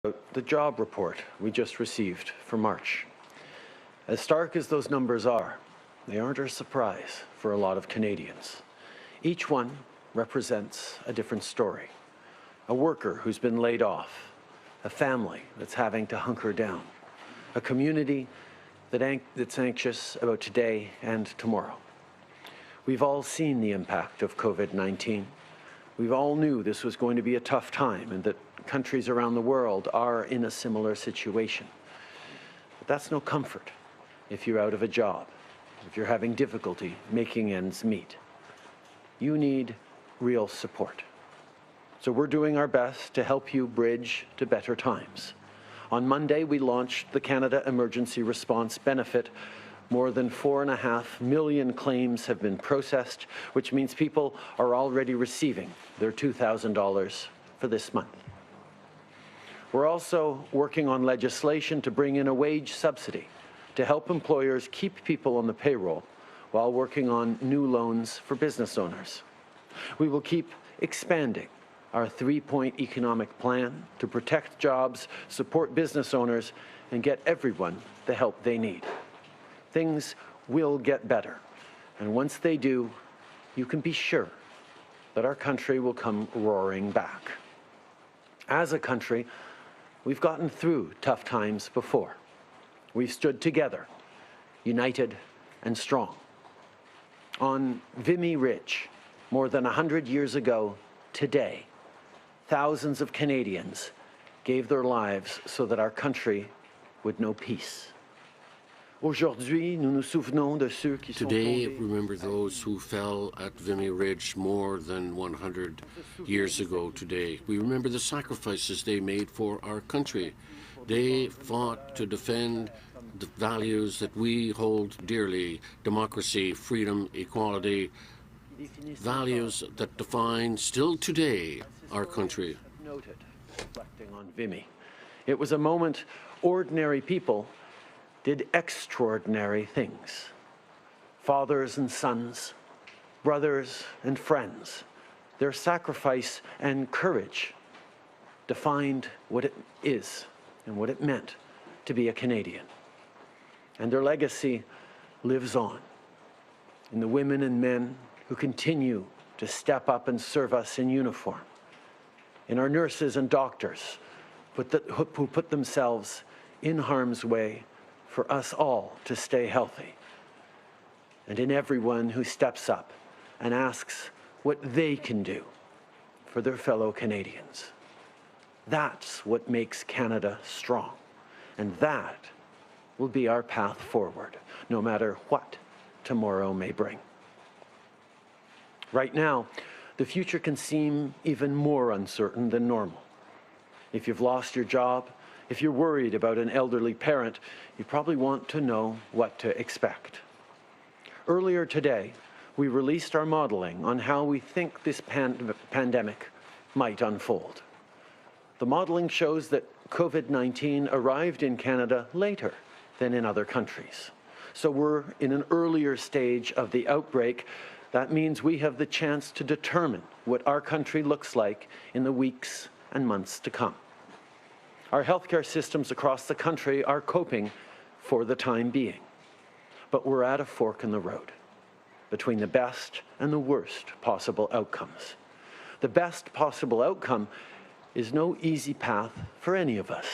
The job report we just received for March. As stark as those numbers are, they aren't a surprise for a lot of Canadians. Each one represents a different story. A worker who's been laid off, a family that's having to hunker down, a community that's anxious about today and tomorrow. We've all seen the impact of COVID-19. We all knew this was going to be a tough time and that countries around the world are in a similar situation. But that's no comfort if you're out of a job, if you're having difficulty making ends meet. You need real support. So we're doing our best to help you bridge to better times. On Monday, we launched the Canada Emergency Response Benefit. More than 4.5 million claims have been processed, which means people are already receiving their $2,000 for this month. We're also working on legislation to bring in a wage subsidy to help employers keep people on the payroll while working on new loans for business owners. We will keep expanding our 3-point economic plan to protect jobs, support business owners, and get everyone the help they need. Things will get better, and once they do, you can be sure that our country will come roaring back. As a country, we've gotten through tough times before. We've stood together, united and strong. On Vimy Ridge, more than 100 years ago today, thousands of Canadians gave their lives so that our country would know peace. Today, remember those who fell at Vimy Ridge more than 100 years ago today. We remember the sacrifices they made for our country. They fought to defend the values that we hold dearly: democracy, freedom, equality, values that define, still today, our country. Noted, reflecting on Vimy. It was a moment ordinary people did extraordinary things. Fathers and sons, brothers and friends, their sacrifice and courage defined what it is and what it meant to be a Canadian. And their legacy lives on in the women and men who continue to step up and serve us in uniform, in our nurses and doctors who put themselves in harm's way for us all to stay healthy, and in everyone who steps up and asks what they can do for their fellow Canadians. That's what makes Canada strong, and that will be our path forward, no matter what tomorrow may bring. Right now, the future can seem even more uncertain than normal. If you've lost your job, if you're worried about an elderly parent, you probably want to know what to expect. Earlier today, we released our modeling on how we think this pandemic might unfold. The modeling shows that COVID-19 arrived in Canada later than in other countries. So we're in an earlier stage of the outbreak. That means we have the chance to determine what our country looks like in the weeks and months to come. Our healthcare systems across the country are coping for the time being, but we're at a fork in the road between the best and the worst possible outcomes. The best possible outcome is no easy path for any of us.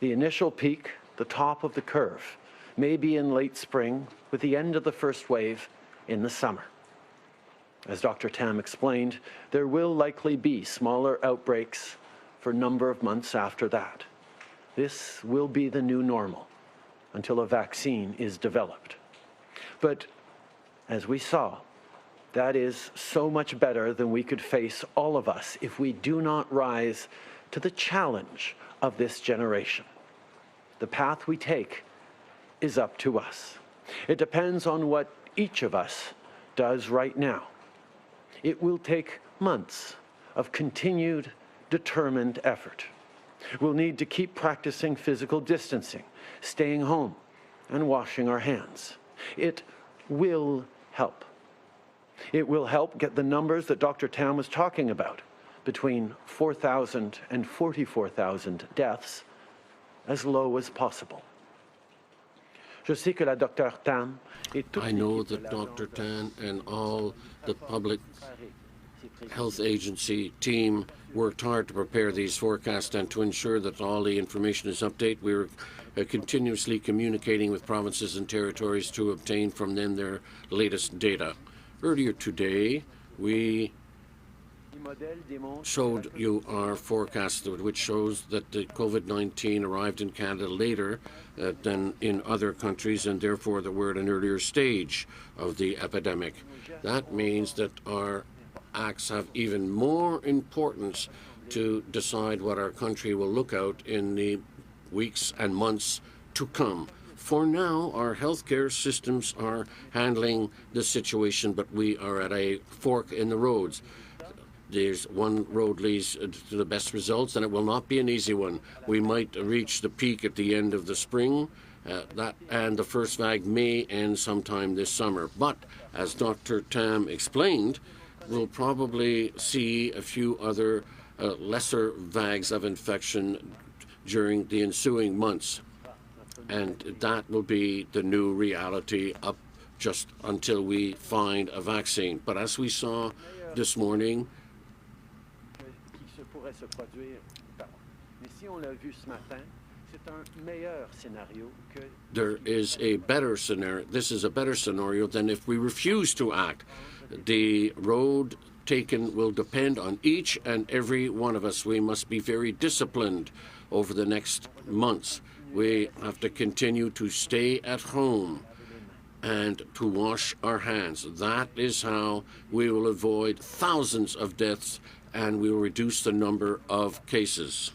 The initial peak, the top of the curve, may be in late spring with the end of the first wave in the summer. As Dr. Tam explained, there will likely be smaller outbreaks for a number of months after that. This will be the new normal until a vaccine is developed. But as we saw, that is so much better than we could face, all of us, if we do not rise to the challenge of this generation. The path we take is up to us. It depends on what each of us does right now. It will take months of continued determined effort. We'll need to keep practicing physical distancing, staying home, and washing our hands. It will help. It will help get the numbers that Dr. Tam was talking about between 4,000 and 44,000 deaths as low as possible. Je sais que la Dr. Tam et toute I know l'équipe de that la Dr. Agence Tan and all the public health agency team worked hard to prepare these forecasts and to ensure that all the information is updated. We're continuously communicating with provinces and territories to obtain from them their latest data. Earlier today, we showed you our forecast, which shows that the COVID-19 arrived in Canada later than in other countries, and therefore that we're at an earlier stage of the epidemic. That means that our acts have even more importance to decide what our country will look out in the weeks and months to come. For now, our healthcare systems are handling the situation, but we are at a fork in the roads. There's one road leads to the best results, and it will not be an easy one. We might reach the peak at the end of the spring, and the first vague may end sometime this summer. But, as Dr. Tam explained, we'll probably see a few other lesser vagues of infection during the ensuing months. And that will be the new reality up just until we find a vaccine. But as we saw this morning, there is a better scenario. This is a better scenario than if we refuse to act. The road taken will depend on each and every one of us. We must be very disciplined over the next months. We have to continue to stay at home and to wash our hands. That is how we will avoid thousands of deaths and we will reduce the number of cases.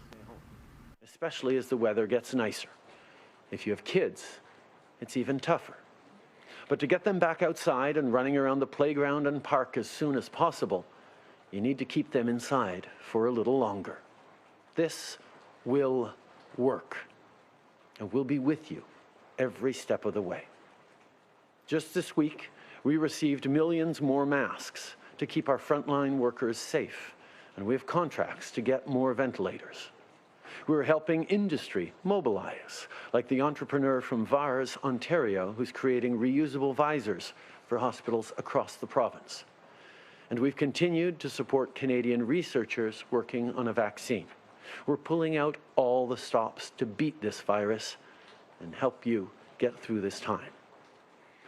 Especially as the weather gets nicer. If you have kids, it's even tougher. But to get them back outside and running around the playground and park as soon as possible, you need to keep them inside for a little longer. This will work, and we'll be with you every step of the way. Just this week, we received millions more masks to keep our frontline workers safe, and we have contracts to get more ventilators. We're helping industry mobilize, like the entrepreneur from Vars, Ontario, who's creating reusable visors for hospitals across the province. And we've continued to support Canadian researchers working on a vaccine. We're pulling out all the stops to beat this virus and help you get through this time.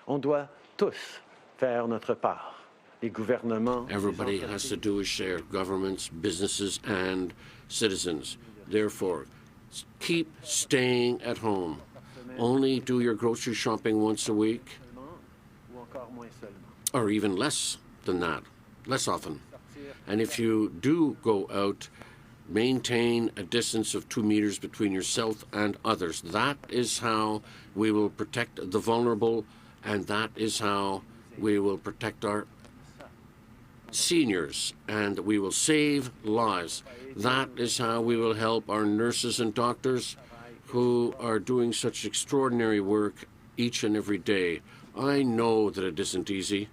On doit tous faire notre part. Les gouvernements, everybody has to do his share, governments, businesses, and citizens. Therefore, keep staying at home. Only do your grocery shopping once a week, or even less than that, less often. And if you do go out, maintain a distance of 2 meters between yourself and others. That is how we will protect the vulnerable, and that is how we will protect our seniors, and we will save lives. That is how we will help our nurses and doctors who are doing such extraordinary work each and every day. I know that it isn't easy,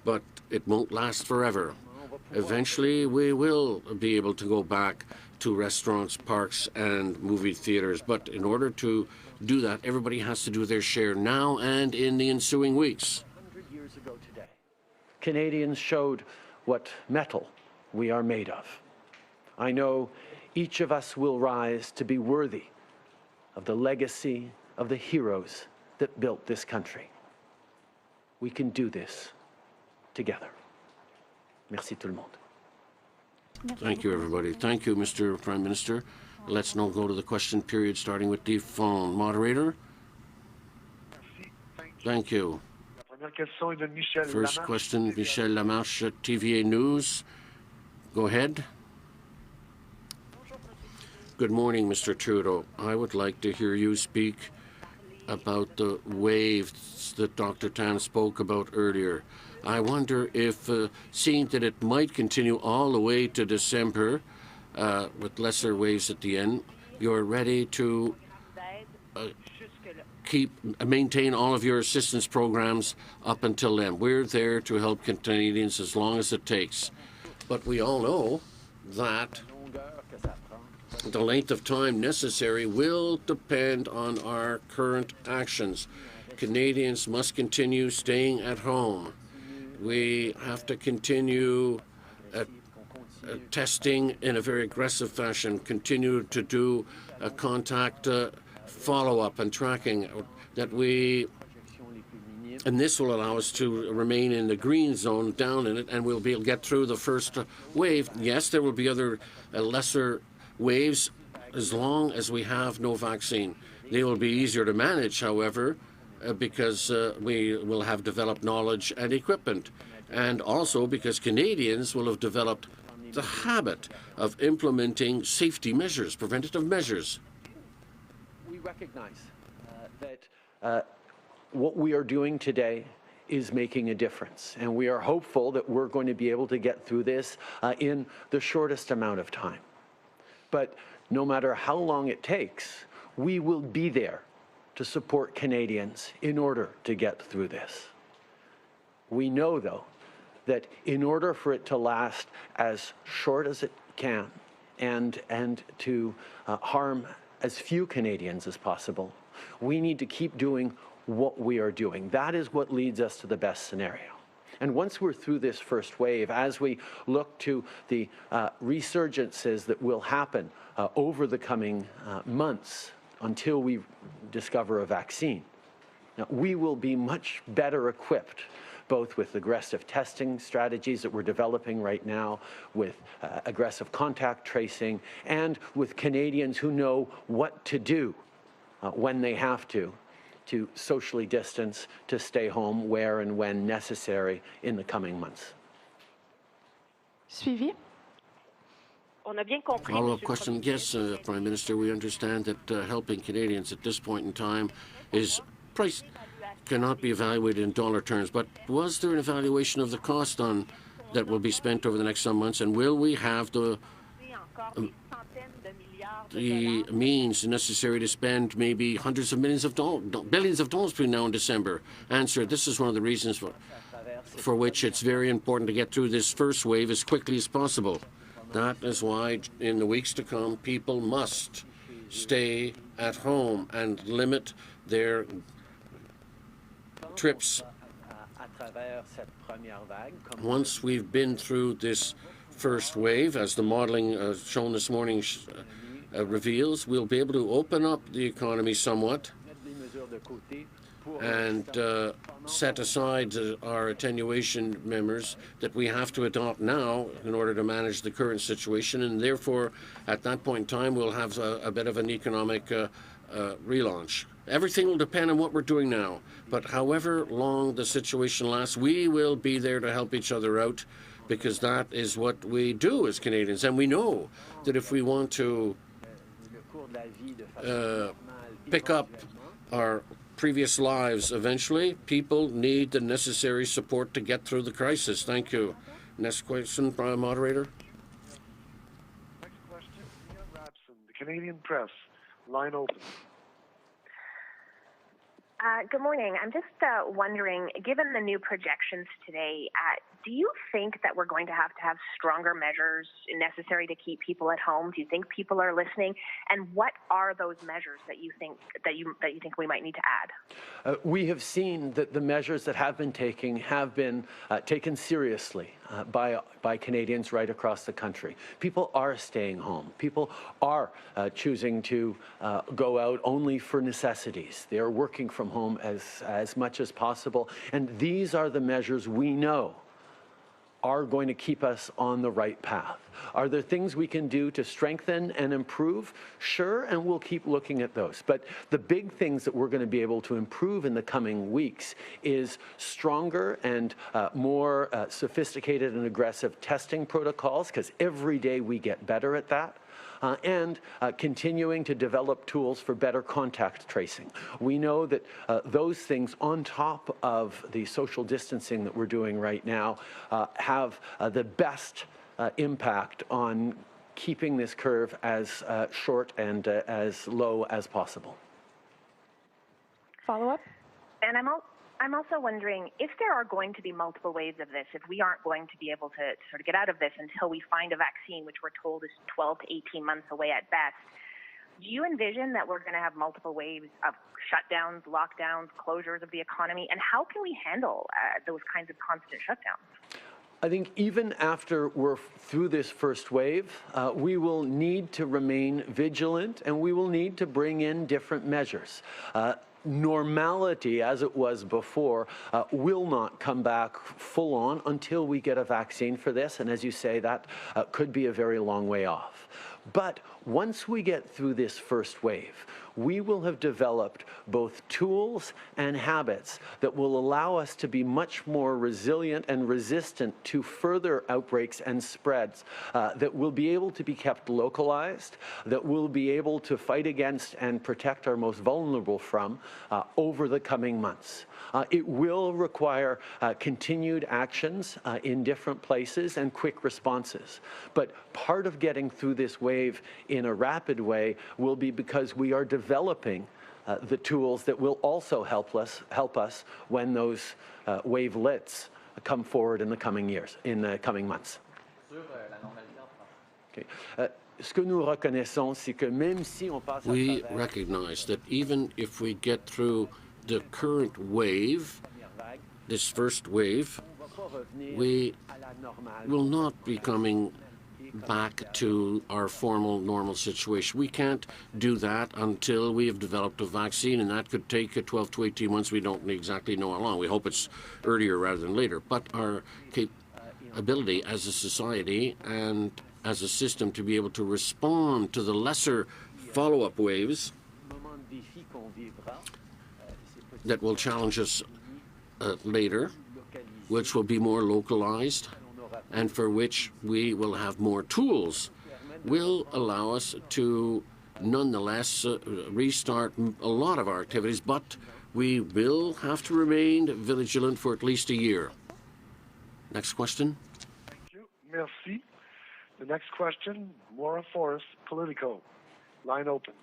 but it won't last forever. Eventually, we will be able to go back to restaurants, parks, and movie theaters. But in order to do that, everybody has to do their share now and in the ensuing weeks. 100 years ago today, Canadians showed what metal we are made of. I know each of us will rise to be worthy of the legacy of the heroes that built this country. We can do this together. Merci tout le monde. Thank you, everybody. Thank you, Mr. Prime Minister. Let's now go to the question period, starting with the phone. Moderator? Thank you. First question, Michel Lamarche at TVA News. Go ahead. Good morning, Mr. Trudeau. I would like to hear you speak about the waves that Dr. Tan spoke about earlier. I wonder if, seeing that it might continue all the way to December, with lesser waves at the end, you're ready to maintain all of your assistance programs up until then. We're there to help Canadians as long as it takes. But we all know that the length of time necessary will depend on our current actions. Canadians must continue staying at home. We have to continue testing in a very aggressive fashion, continue to do contact follow-up and tracking and this will allow us to remain in the green zone down in it, and we'll be able to get through the first wave. Yes, there will be other lesser waves as long as we have no vaccine. They will be easier to manage, however, because we will have developed knowledge and equipment, and also because Canadians will have developed the habit of implementing safety measures, preventative measures. We recognize that what we are doing today is making a difference, and we are hopeful that we're going to be able to get through this in the shortest amount of time. But no matter how long it takes, we will be there to support Canadians in order to get through this. We know, though, that in order for it to last as short as it can and to harm as few Canadians as possible, we need to keep doing what we are doing. That is what leads us to the best scenario. And once we're through this first wave, as we look to the resurgences that will happen over the coming months until we discover a vaccine, we will be much better equipped, both with aggressive testing strategies that we're developing right now, with aggressive contact tracing, and with Canadians who know what to do when they have to socially distance, to stay home where and when necessary in the coming months. Suivi? Follow-up question. Yes, Prime Minister, we understand that helping Canadians at this point in time is price cannot be evaluated in dollar terms, but was there an evaluation of the cost that will be spent over the next some months, and will we have the means necessary to spend maybe hundreds of millions of dollars, billions of dollars between now and December? Answer, this is one of the reasons for which it's very important to get through this first wave as quickly as possible. That is why in the weeks to come, people must stay at home and limit their trips. Once we've been through this first wave, as the modeling shown this morning reveals, we'll be able to open up the economy somewhat and set aside our attenuation measures that we have to adopt now in order to manage the current situation, and therefore at that point in time we'll have a bit of an economic relaunch. Everything will depend on what we're doing now, but however long the situation lasts, we will be there to help each other out, because that is what we do as Canadians. And we know that if we want to pick up our previous lives eventually, people need the necessary support to get through the crisis. Thank you. Next question, moderator. Next question, Ian Rabson, the Canadian Press. Line open. Good morning. I'm just wondering, given the new projections today, do you think that we're going to have stronger measures necessary to keep people at home? Do you think people are listening? And what are those measures that you think we might need to add? We have seen that the measures that have been taken seriously by Canadians right across the country. People are staying home. People are choosing to go out only for necessities. They are working from home as much as possible. And these are the measures we know are going to keep us on the right path. Are there things we can do to strengthen and improve? Sure, and we'll keep looking at those. But the big things that we're going to be able to improve in the coming weeks is stronger and more sophisticated and aggressive testing protocols, because every day we get better at that. And continuing to develop tools for better contact tracing. We know that those things, on top of the social distancing that we're doing right now, have the best impact on keeping this curve as short and as low as possible. Follow-up? And I'm also wondering if there are going to be multiple waves of this, if we aren't going to be able to sort of get out of this until we find a vaccine, which we're told is 12 to 18 months away at best. Do you envision that we're going to have multiple waves of shutdowns, lockdowns, closures of the economy? And how can we handle those kinds of constant shutdowns? I think even after we're through this first wave, we will need to remain vigilant and we will need to bring in different measures. Normality, as it was before, will not come back full on until we get a vaccine for this. And as you say, that could be a very long way off. But once we get through this first wave, we will have developed both tools and habits that will allow us to be much more resilient and resistant to further outbreaks and spreads that will be able to be kept localized, that we'll be able to fight against and protect our most vulnerable from over the coming months. It will require continued actions in different places and quick responses. But part of getting through this wave in a rapid way will be because we are developing the tools that will also help us when those wavelets come forward in the coming years, in the coming months. Okay. We recognize that even if we get through the current wave, this first wave, we will not be coming back to our formal normal situation. We can't do that until we have developed a vaccine, and that could take 12 to 18 months. We don't exactly know how long. We hope it's earlier rather than later. But our ability as a society and as a system to be able to respond to the lesser follow-up waves that will challenge us later, which will be more localized, and for which we will have more tools, will allow us to nonetheless restart a lot of our activities, but we will have to remain vigilant for at least a year. Next question. Thank you. Merci. The next question, Maura Forrest, Politico. Line open.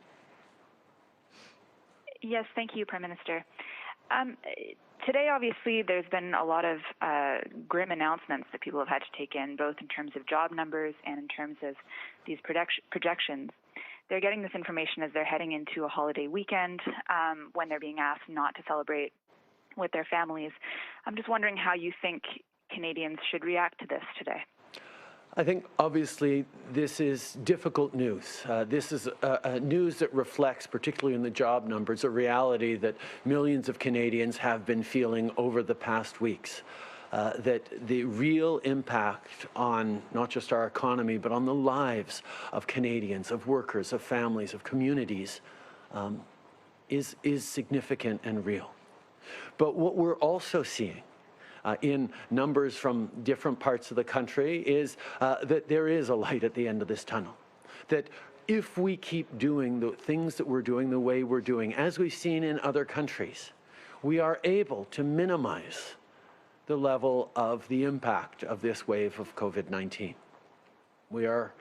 Yes, thank you, Prime Minister. Today, obviously, there's been a lot of grim announcements that people have had to take in, both in terms of job numbers and in terms of these projections. They're getting this information as they're heading into a holiday weekend when they're being asked not to celebrate with their families. I'm just wondering how you think Canadians should react to this today. I think obviously this is difficult news. This is news that reflects, particularly in the job numbers, a reality that millions of Canadians have been feeling over the past weeks. That the real impact on not just our economy, but on the lives of Canadians, of workers, of families, of communities, is significant and real. But what we're also seeing in numbers from different parts of the country is that there is a light at the end of this tunnel. That if we keep doing the things that we're doing the way we're doing, as we've seen in other countries, we are able to minimize the level of the impact of this wave of COVID-19. We are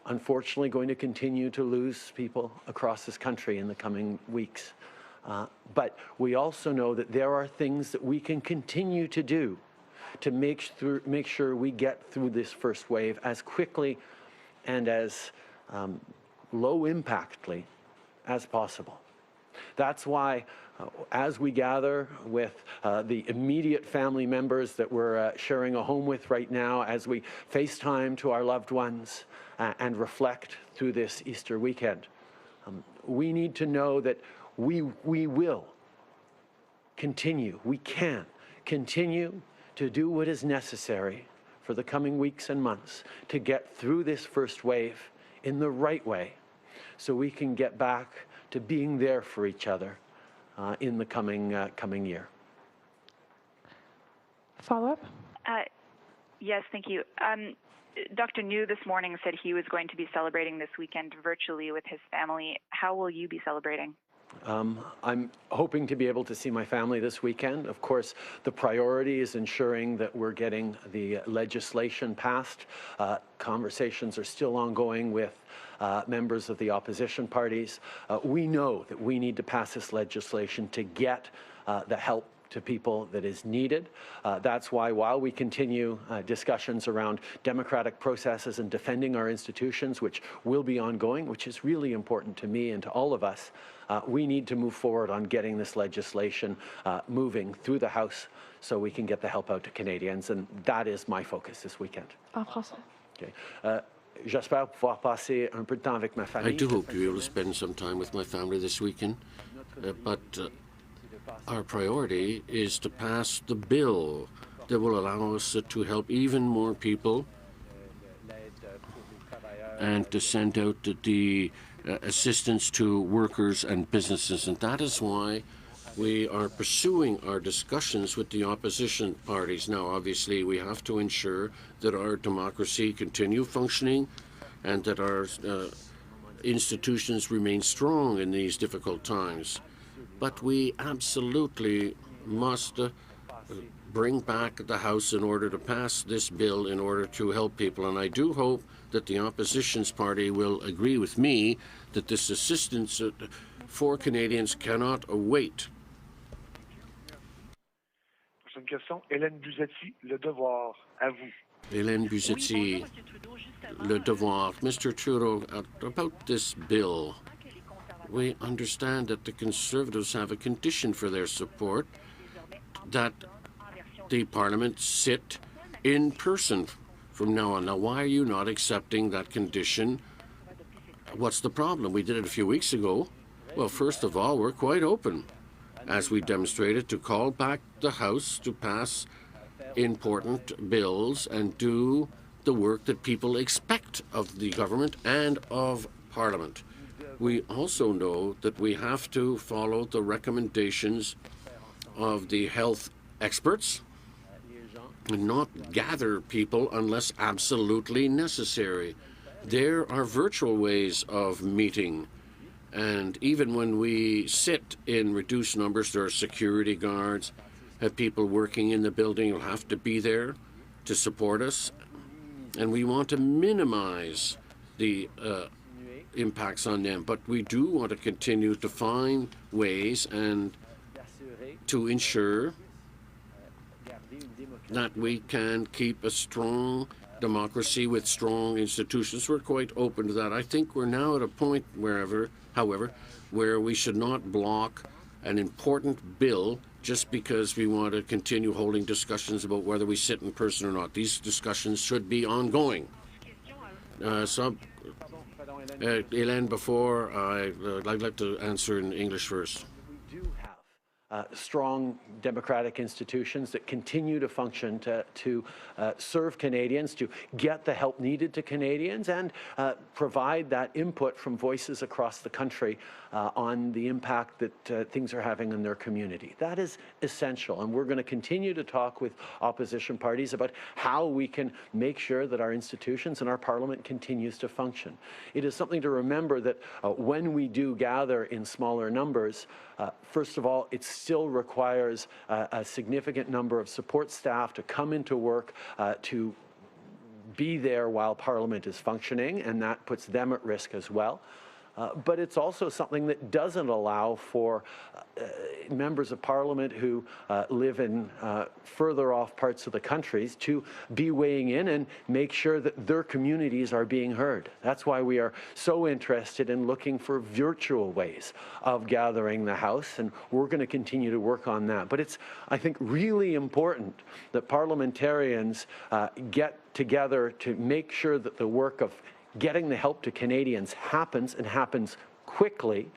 unfortunately going to continue to lose people across this country in the coming weeks. But we also know that there are things that we can continue to do to make sure we get through this first wave as quickly and as low impactly as possible. That's why as we gather with the immediate family members that we're sharing a home with right now, as we FaceTime to our loved ones and reflect through this Easter weekend, we need to know that we will continue, we can continue to do what is necessary for the coming weeks and months to get through this first wave in the right way so we can get back to being there for each other in the coming year. Follow-up? Yes, thank you. Dr. New this morning said he was going to be celebrating this weekend virtually with his family. How will you be celebrating? I'm hoping to be able to see my family this weekend. Of course, the priority is ensuring that we're getting the legislation passed. Conversations are still ongoing with members of the opposition parties. We know that we need to pass this legislation to get the help to people that is needed. That's why while we continue discussions around democratic processes and defending our institutions, which will be ongoing, which is really important to me and to all of us, we need to move forward on getting this legislation moving through the House so we can get the help out to Canadians, and that is my focus this weekend. En français. Okay. J'espère pouvoir passer un peu de temps avec ma I famille. do hope to be able to spend some time with my family this weekend, but our priority is to pass the bill that will allow us to help even more people and to send out the assistance to workers and businesses. And that is why we are pursuing our discussions with the opposition parties. Now, obviously, we have to ensure that our democracy continue functioning and that our institutions remain strong in these difficult times. But we absolutely must bring back the House in order to pass this bill in order to help people. And I do hope that the opposition's party will agree with me that this assistance for Canadians cannot await. Prochaine question, Hélène Buzetti, Le Devoir, à vous. Hélène Buzetti, Le Devoir. Mr. Trudeau, about this bill, we understand that the Conservatives have a condition for their support, that the Parliament sit in person from now on. Now, why are you not accepting that condition? What's the problem? We did it a few weeks ago. Well, first of all, we're quite open, as we demonstrated, to call back the House to pass important bills and do the work that people expect of the government and of Parliament. We also know that we have to follow the recommendations of the health experts and not gather people unless absolutely necessary. There are virtual ways of meeting, and even when we sit in reduced numbers, there are security guards, have people working in the building who have to be there to support us, and we want to minimize the impacts on them, but we do want to continue to find ways and to ensure that we can keep a strong democracy with strong institutions. We're quite open to that. I think we're now at a point, however, where we should not block an important bill just because we want to continue holding discussions about whether we sit in person or not. These discussions should be ongoing. Hélène, before I'd like to answer in English first. We do have strong democratic institutions that continue to function to serve Canadians, to get the help needed to Canadians, and provide that input from voices across the country on the impact that things are having in their community. That is essential, and we're going to continue to talk with opposition parties about how we can make sure that our institutions and our Parliament continues to function. It is something to remember that when we do gather in smaller numbers, first of all, it still requires a significant number of support staff to come into work, to be there while Parliament is functioning, and that puts them at risk as well. But it's also something that doesn't allow for members of Parliament who live in further off parts of the country to be weighing in and make sure that their communities are being heard. That's why we are so interested in looking for virtual ways of gathering the House, and we're going to continue to work on that. But it's, I think, really important that parliamentarians get together to make sure that the work of getting the help to Canadians happens, and happens quickly,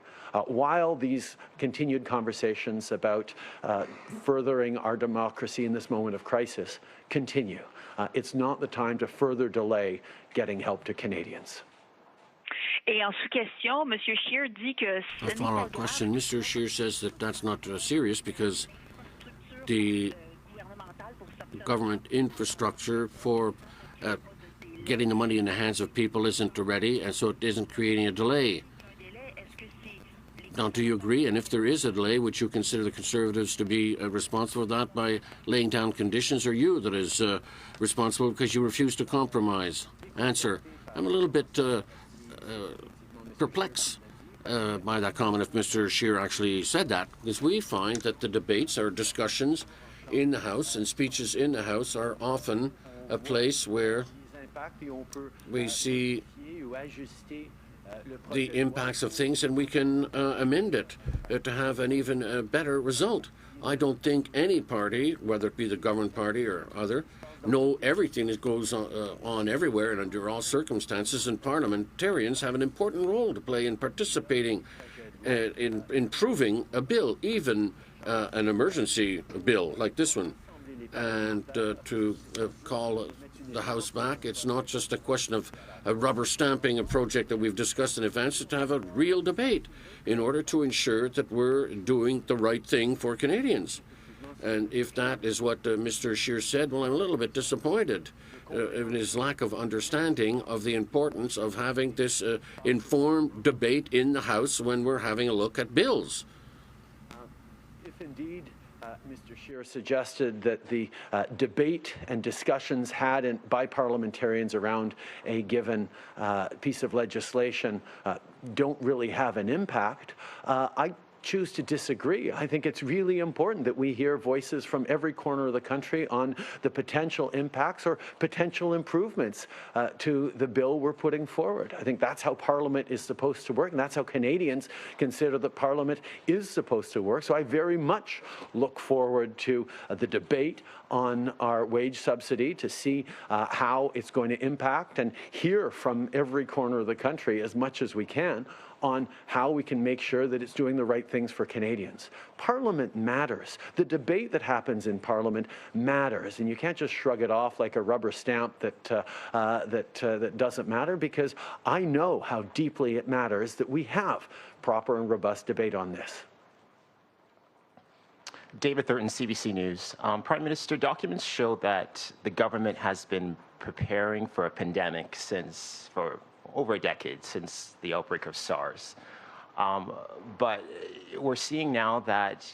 while these continued conversations about furthering our democracy in this moment of crisis continue. It's not the time to further delay getting help to Canadians. Et en sous-question, M. Scheer dit que... A follow-up question. Mr. Scheer says that that's not serious because the government infrastructure for getting the money in the hands of people isn't ready, and so it isn't creating a delay. Now, do you agree? And if there is a delay, would you consider the Conservatives to be responsible for that by laying down conditions, or you that is responsible because you refuse to compromise? Answer: I'm a little bit perplexed by that comment if Mr. Scheer actually said that, because we find that the debates or discussions in the House and speeches in the House are often a place where we see the impacts of things and we can amend it to have an even better result. I don't think any party, whether it be the government party or other, know everything that goes on everywhere and under all circumstances, and parliamentarians have an important role to play in participating in improving a bill, even an emergency bill like this one. And to call the House back, it's not just a question of rubber stamping a project that we've discussed in advance, it's to have a real debate in order to ensure that we're doing the right thing for Canadians. And if that is what Mr. Scheer said, well, I'm a little bit disappointed in his lack of understanding of the importance of having this informed debate in the House when we're having a look at bills. If indeed Mr. Scheer suggested that the debate and discussions had by parliamentarians around a given piece of legislation don't really have an impact, I choose to disagree. I think it's really important that we hear voices from every corner of the country on the potential impacts or potential improvements to the bill we're putting forward. I think that's how Parliament is supposed to work, and that's how Canadians consider that Parliament is supposed to work. So I very much look forward to the debate on our wage subsidy to see how it's going to impact and hear from every corner of the country as much as we can on how we can make sure that it's doing the right things for Canadians. Parliament matters. The debate that happens in Parliament matters, and you can't just shrug it off like a rubber stamp that doesn't matter, because I know how deeply it matters that we have proper and robust debate on this. David Thurton, CBC News. Prime Minister, documents show that the government has been preparing for a pandemic for over a decade, since the outbreak of SARS. But we're seeing now that,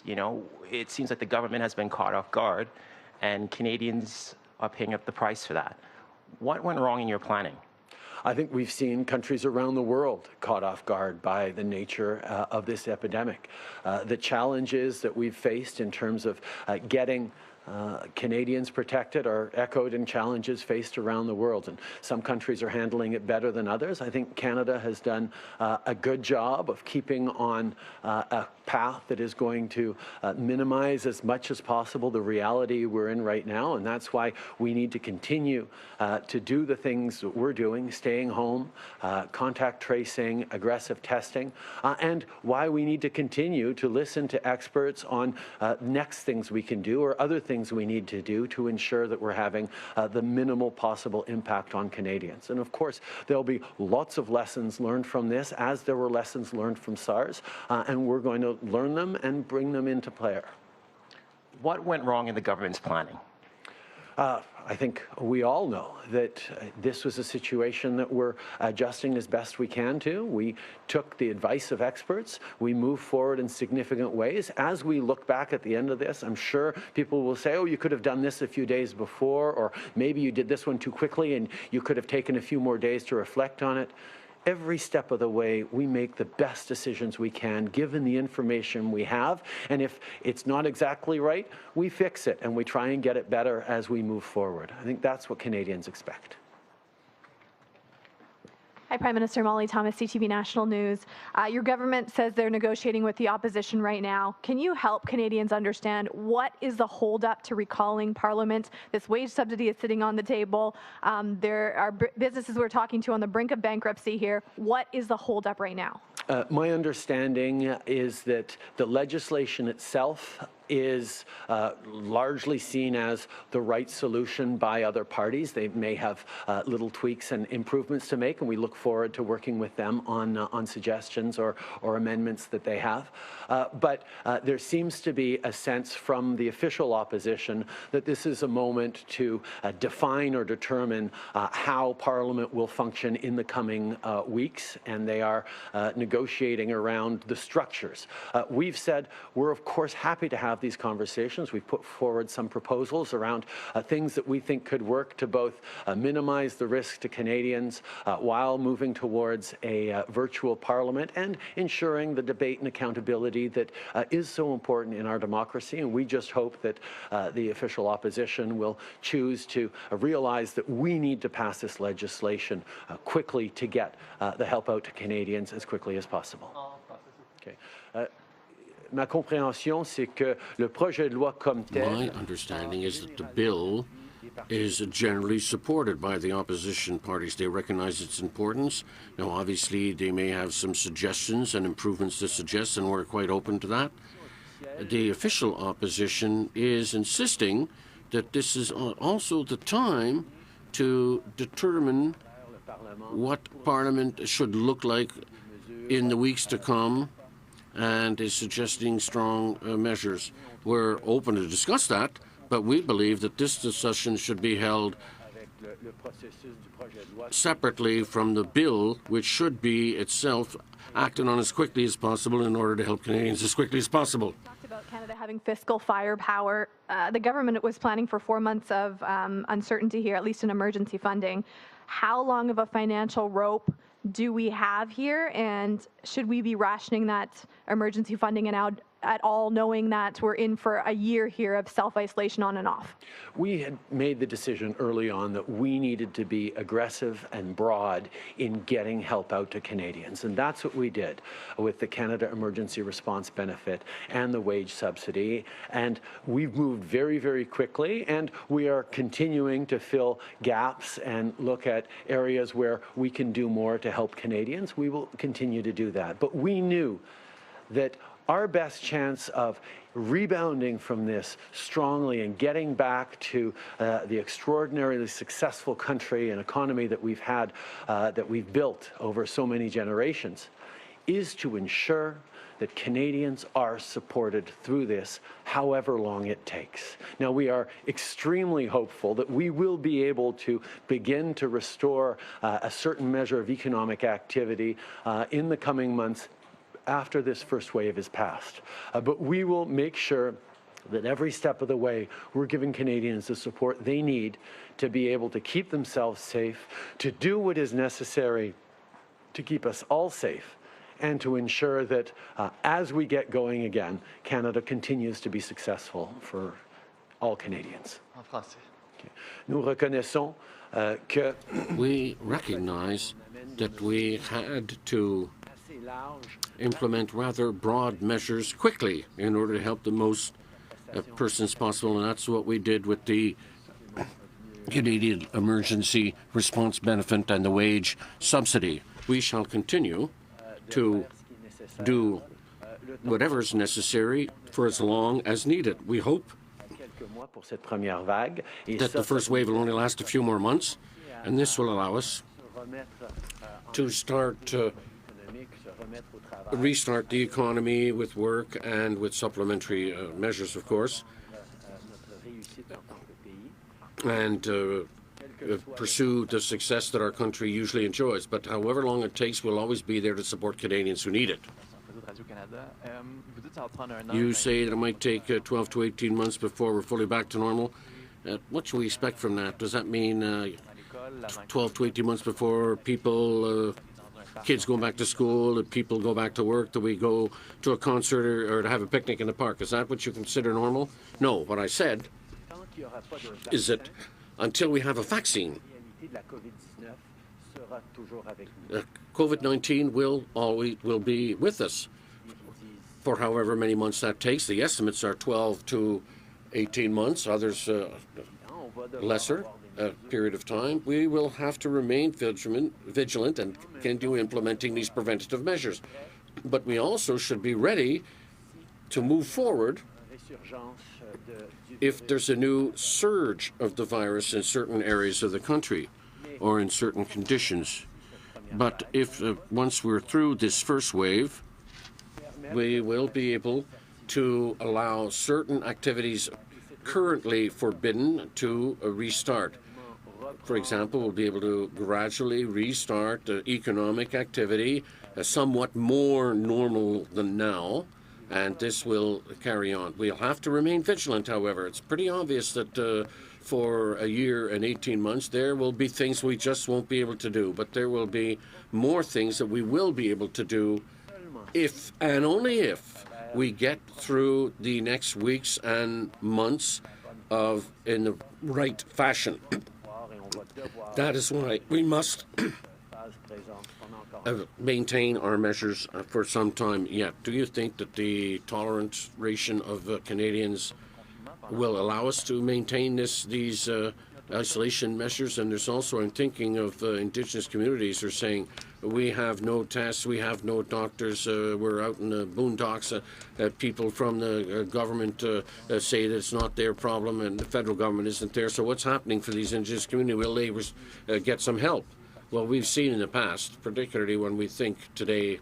it seems like the government has been caught off guard and Canadians are paying up the price for that. What went wrong in your planning? I think we've seen countries around the world caught off guard by the nature of this epidemic. The challenges that we've faced in terms of getting Canadians protected are echoed in challenges faced around the world, and some countries are handling it better than others. I think Canada has done a good job of keeping on a path that is going to minimize as much as possible the reality we're in right now, and that's why we need to continue to do the things that we're doing, staying home, contact tracing, aggressive testing, and why we need to continue to listen to experts on next things we can do or other things we need to do to ensure that we're having the minimal possible impact on Canadians. And of course, there'll be lots of lessons learned from this, as there were lessons learned from SARS, and we're going to learn them and bring them into play. What went wrong in the government's planning? I think we all know that this was a situation that we're adjusting as best we can to. We took the advice of experts. We moved forward in significant ways. As we look back at the end of this, I'm sure people will say, oh, you could have done this a few days before, or maybe you did this one too quickly and you could have taken a few more days to reflect on it. Every step of the way, we make the best decisions we can, given the information we have. And if it's not exactly right, we fix it and we try and get it better as we move forward. I think that's what Canadians expect. Hi, Prime Minister. Molly Thomas, CTV National News. Your government says they're negotiating with the opposition right now. Can you help Canadians understand what is the holdup to recalling Parliament? This wage subsidy is sitting on the table. There are businesses we're talking to on the brink of bankruptcy here. What is the holdup right now? My understanding is that the legislation itself is largely seen as the right solution by other parties. They may have little tweaks and improvements to make, and we look forward to working with them on suggestions or amendments that they have. But there seems to be a sense from the official opposition that this is a moment to define or determine how Parliament will function in the coming weeks, and they are negotiating around the structures. We've said we're of course happy to have have these conversations. We've put forward some proposals around things that we think could work to both minimize the risk to Canadians while moving towards a virtual parliament and ensuring the debate and accountability that is so important in our democracy. And we just hope that the official opposition will choose to realize that we need to pass this legislation quickly to get the help out to Canadians as quickly as possible. Okay. Ma compréhension, c'est que le projet de loi comme tel. My understanding is that the bill is generally supported by the opposition parties. They recognize its importance. Now, obviously, they may have some suggestions and improvements to suggest, and we're quite open to that. The official opposition is insisting that this is also the time to determine what Parliament should look like in the weeks to come, and is suggesting strong measures. We're open to discuss that, but we believe that this discussion should be held separately from the bill, which should be itself acted on as quickly as possible in order to help Canadians as quickly as possible. Talked about Canada having fiscal firepower. The government was planning for 4 months of uncertainty here, at least in emergency funding. How long of a financial rope do we have here, and should we be rationing that emergency funding and at all, knowing that we're in for a year here of self-isolation on and off? We had made the decision early on that we needed to be aggressive and broad in getting help out to Canadians, and that's what we did with the Canada Emergency Response Benefit and the wage subsidy. And we've moved very, very quickly, and we are continuing to fill gaps and look at areas where we can do more to help Canadians. We will continue to do that. But we knew that our best chance of rebounding from this strongly and getting back to the extraordinarily successful country and economy that we've had, that we've built over so many generations, is to ensure that Canadians are supported through this, however long it takes. Now, we are extremely hopeful that we will be able to begin to restore a certain measure of economic activity in the coming months after this first wave is passed. But we will make sure that every step of the way we're giving Canadians the support they need to be able to keep themselves safe, to do what is necessary to keep us all safe, and to ensure that as we get going again, Canada continues to be successful for all Canadians. En français. Okay. Nous reconnaissons que we recognize that we had to implement rather broad measures quickly in order to help the most persons possible, and that's what we did with the Canadian Emergency Response Benefit and the wage subsidy. We shall continue to do whatever is necessary for as long as needed. We hope that the first wave will only last a few more months, and this will allow us to start to restart the economy with work and with supplementary measures, of course, and pursue the success that our country usually enjoys. But however long it takes, we'll always be there to support Canadians who need it. You say that it might take 12 to 18 months before we're fully back to normal. What should we expect from that? Does that mean 12 to 18 months before people, kids go back to school, that people go back to work, that we go to a concert or to have a picnic in the park? Is that what you consider normal? No, what I said is that until we have a vaccine, COVID-19 will be with us for however many months that takes. The estimates are 12 to 18 months, others lesser period of time. We will have to remain vigilant and continue implementing these preventative measures. But we also should be ready to move forward if there's a new surge of the virus in certain areas of the country or in certain conditions. But if once we're through this first wave, we will be able to allow certain activities currently forbidden to restart. For example, we'll be able to gradually restart economic activity somewhat more normal than now, and this will carry on. We'll have to remain vigilant, however. It's pretty obvious that for a year and 18 months, there will be things we just won't be able to do, but there will be more things that we will be able to do if and only if we get through the next weeks and months in the right fashion. That is why we must maintain our measures for some time yet. Do you think that the toleration of Canadians will allow us to maintain these isolation measures? And there's also, I'm thinking of Indigenous communities who are saying, we have no tests, we have no doctors, we're out in the boondocks. People from the government say that it's not their problem and the federal government isn't there. So what's happening for these Indigenous communities? Will they get some help? Well, we've seen in the past, particularly when we think today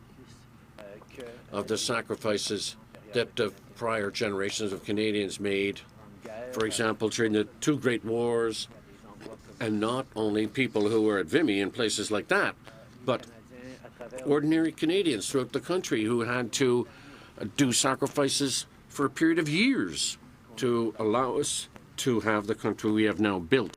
of the sacrifices that prior generations of Canadians made, for example, during the two great wars, and not only people who were at Vimy and places like that, but ordinary Canadians throughout the country who had to do sacrifices for a period of years to allow us to have the country we have now built.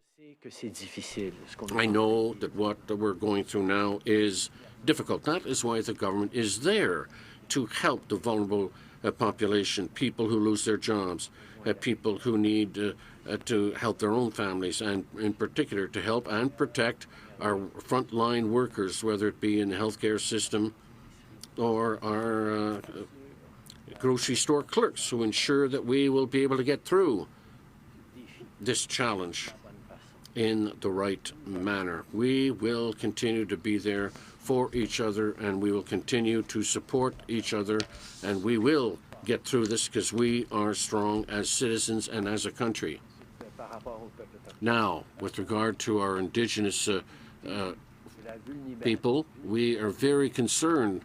I know that what we're going through now is difficult. That is why the government is there, to help the vulnerable population, people who lose their jobs, people who need to help their own families, and in particular to help and protect our frontline workers, whether it be in the healthcare system or our grocery store clerks, who ensure that we will be able to get through this challenge in the right manner. We will continue to be there for each other, and we will continue to support each other, and we will get through this because we are strong as citizens and as a country. Now, with regard to our Indigenous people, we are very concerned.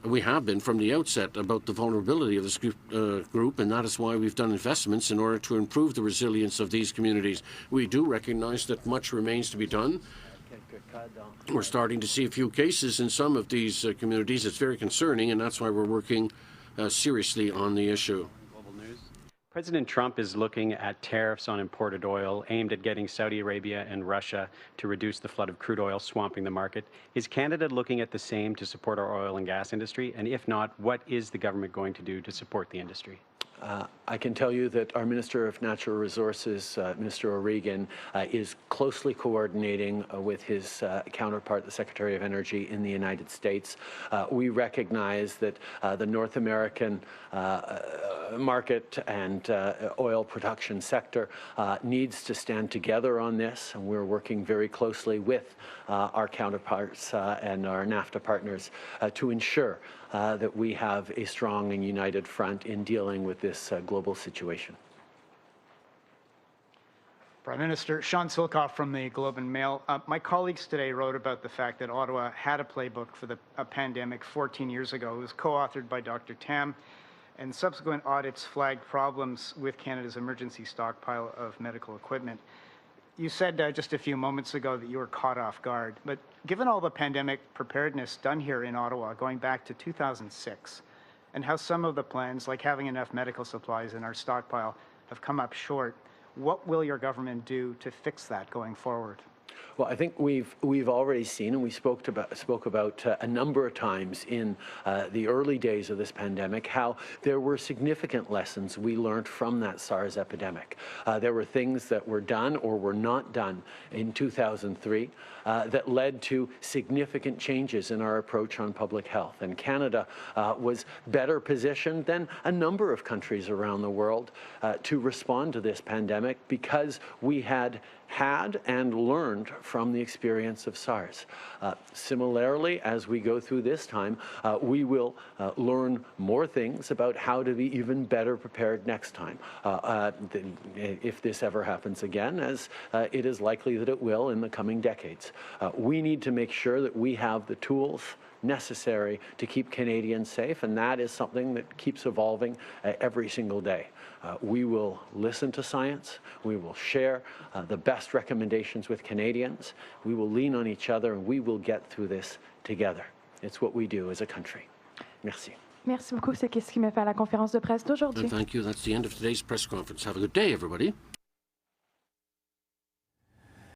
We have been from the outset about the vulnerability of this group, and that is why we've done investments in order to improve the resilience of these communities. We do recognize that much remains to be done. We're starting to see a few cases in some of these communities. It's very concerning, and that's why we're working seriously on the issue. President Trump is looking at tariffs on imported oil aimed at getting Saudi Arabia and Russia to reduce the flood of crude oil swamping the market. Is Canada looking at the same to support our oil and gas industry? And if not, what is the government going to do to support the industry? I can tell you that our Minister of Natural Resources, Minister O'Regan, is closely coordinating with his counterpart, the Secretary of Energy in the United States. We recognize that the North American market and oil production sector needs to stand together on this, and we're working very closely with our counterparts and our NAFTA partners to ensure that we have a strong and united front in dealing with this global situation. Prime Minister, Sean Silkoff from the Globe and Mail. My colleagues today wrote about the fact that Ottawa had a playbook for the pandemic 14 years ago. It was co-authored by Dr. Tam, and subsequent audits flagged problems with Canada's emergency stockpile of medical equipment. You said just a few moments ago that you were caught off guard, but given all the pandemic preparedness done here in Ottawa going back to 2006, and how some of the plans, like having enough medical supplies in our stockpile, have come up short, what will your government do to fix that going forward? Well, I think we've already seen, and we spoke about a number of times in the early days of this pandemic, how there were significant lessons we learned from that SARS epidemic. There were things that were done or were not done in 2003 that led to significant changes in our approach on public health. And Canada was better positioned than a number of countries around the world to respond to this pandemic because we had and learned from the experience of SARS. Similarly, as we go through this time, we will learn more things about how to be even better prepared next time, if this ever happens again, as it is likely that it will in the coming decades. We need to make sure that we have the tools necessary to keep Canadians safe, and that is something that keeps evolving every single day. We will listen to science, we will share the best recommendations with Canadians, we will lean on each other, and we will get through this together. It's what we do as a country. Merci. Merci beaucoup. C'est ce qui m'a fait à la conférence de presse d'aujourd'hui. And thank you. That's the end of today's press conference. Have a good day, everybody.